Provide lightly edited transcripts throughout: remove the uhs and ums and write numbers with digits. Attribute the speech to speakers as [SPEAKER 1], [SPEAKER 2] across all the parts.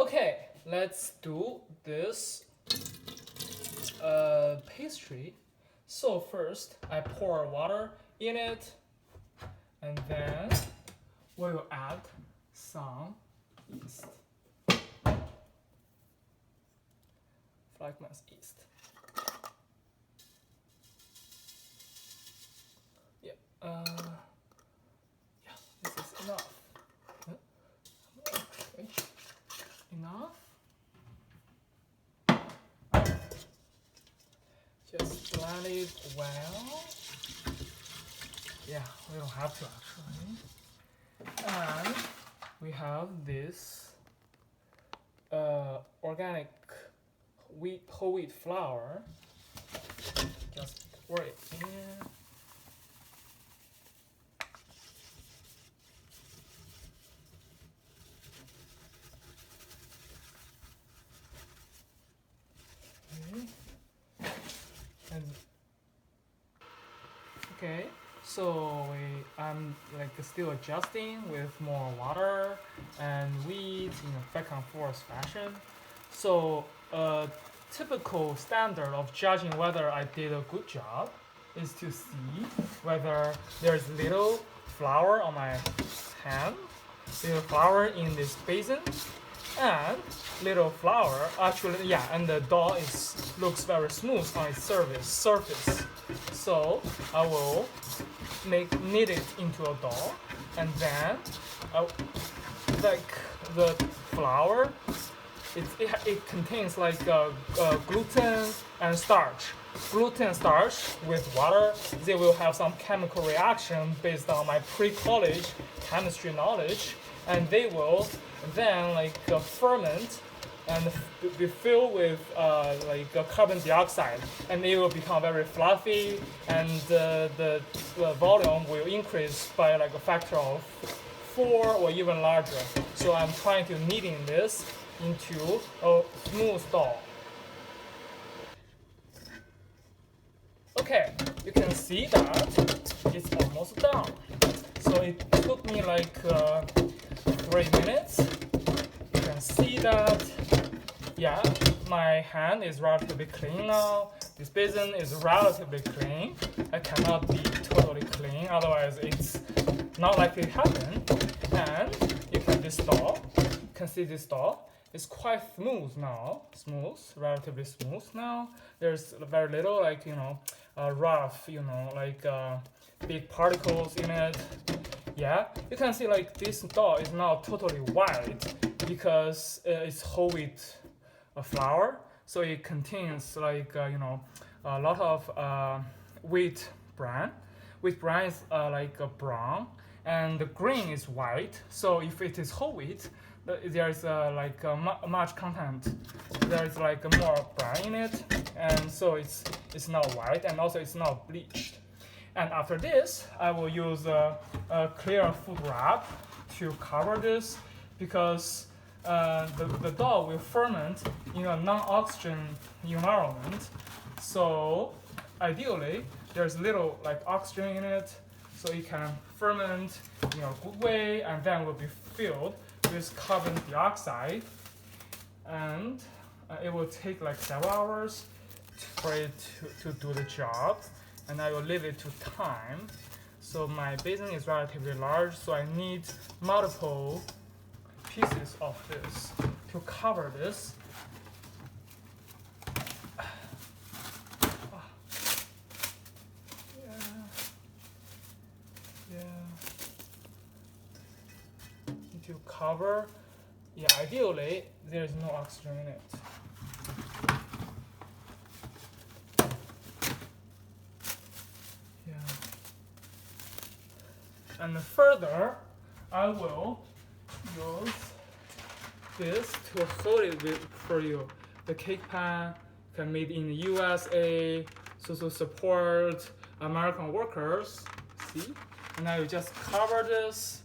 [SPEAKER 1] Okay, let's do this pastry. So first, I pour water in it, and then we'll add some yeast, fragments yeast. Yeah, yeah, this is enough. Okay, enough. Just blend it well. Yeah, we don't have to actually. And we have this organic whole wheat flour. Just pour it in. Okay, so I'm like still adjusting with more water and wheat in a back and forth fashion. So typical standard of judging whether I did a good job is to see whether there's little flour on my hand, little flour in this basin, and little flour actually, yeah, and the dough looks very smooth on its surface. So I will knead it into a dough, and then like the flour, it contains like gluten and starch. Gluten and starch with water, they will have some chemical reaction based on my pre-college chemistry knowledge, and they will then ferment and be filled with carbon dioxide, and it will become very fluffy, and the volume will increase by like a factor of 4 or even larger. So I'm trying to kneading this into a smooth dough. Okay, you can see that it's almost done. So it took me like 3 minutes. You can see that, yeah, my hand is relatively clean now. This basin is relatively clean. I cannot be totally clean, otherwise it's not likely to happen. And you can see this dough. It's quite smooth now, relatively smooth now. There's very little rough, big particles in it. Yeah, you can see like this dough is not totally white because it's whole wheat flour, so it contains a lot of wheat bran. Wheat bran is brown, and the grain is white. So if it is whole wheat, there is much content. There is more bran in it, and so it's not white, and also it's not bleached. And after this, I will use a clear food wrap to cover this, because the dough will ferment in a non-oxygen environment. So ideally, there's little oxygen in it, so it can ferment in a good way, and then will be filled with carbon dioxide. And it will take like several hours for it to do the job, and I will leave it to time. So my basin is relatively large, so I need multiple pieces of this to cover this. To cover, yeah, ideally there is no oxygen in it. Yeah. And further, I will use this to hold it for you. The cake pan can made in the USA, so support American workers. See? And I will just cover this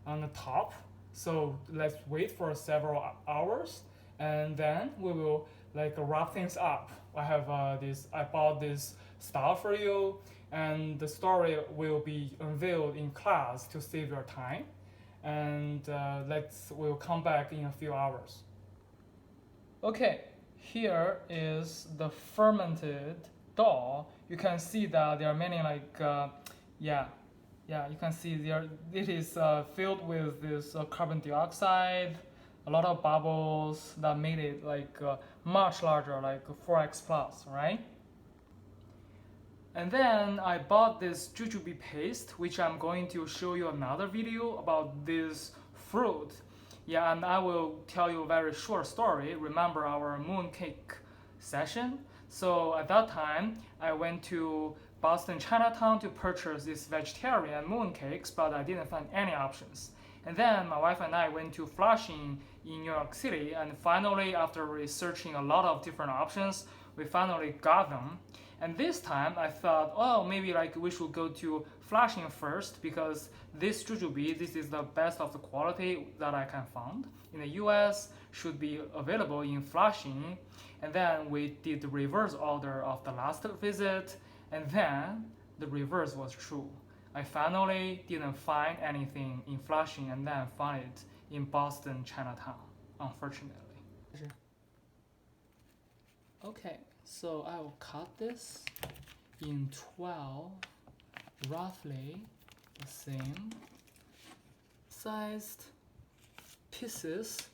[SPEAKER 1] on the top. So let's wait for several hours, and then we will wrap things up. I bought this stuff for you, and the story will be unveiled in class to save your time. and we'll come back in a few hours. Okay, here is the fermented dough. You can see that there are many you can see it is filled with this carbon dioxide, a lot of bubbles that made it much larger, like 4x plus, right? And then I bought this jujube paste, which I'm going to show you another video about this fruit. Yeah, and I will tell you a very short story. Remember our mooncake session? So at that time, I went to Boston Chinatown to purchase these vegetarian mooncakes, but I didn't find any options. And then my wife and I went to Flushing in New York City, and finally, after researching a lot of different options, we finally got them. And this time I thought, oh, maybe we should go to Flushing first, because this jujube, this is the best of the quality that I can find in the US, should be available in Flushing. And then we did the reverse order of the last visit, and then the reverse was true. I finally didn't find anything in Flushing, and then found it in Boston Chinatown, unfortunately. Okay, so I will cut this in 12 roughly the same sized pieces.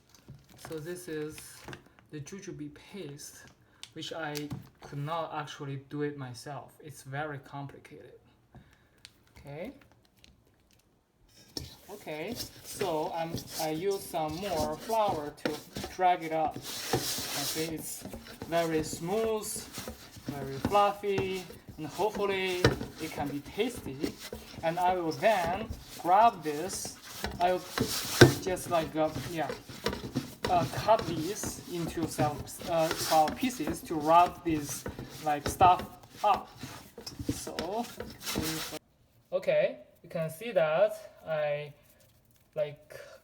[SPEAKER 1] So this is the jujube paste, which I could not actually do it myself. It's very complicated. Okay, so I use some more flour to drag it up. Okay, it's very smooth, very fluffy, and hopefully it can be tasty. And I will then grab this. I will just cut these into small pieces to wrap this stuff up. So okay, you can see that I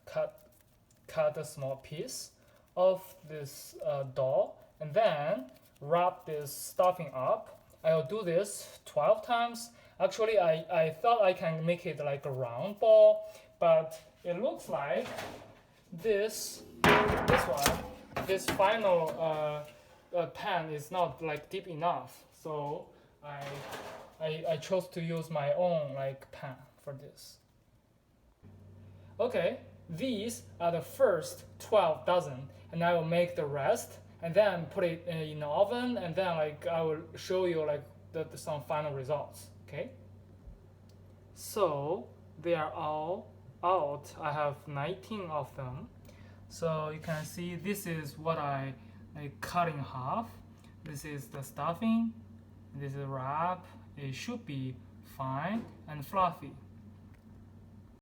[SPEAKER 1] cut a small piece of this dough and then wrap this stuffing up. I will do this 12 times. Actually, I thought I can make it like a round ball, but it looks like this final pan is not deep enough. So I chose to use my own pan for this. Okay, these are the first 12 dozen, and I will make the rest and then put it in the oven, and then I will show you some final results. Okay, so they are all out. I have 19 of them. So you can see this is what I cut in half. This is the stuffing. This is the wrap. It should be fine and fluffy.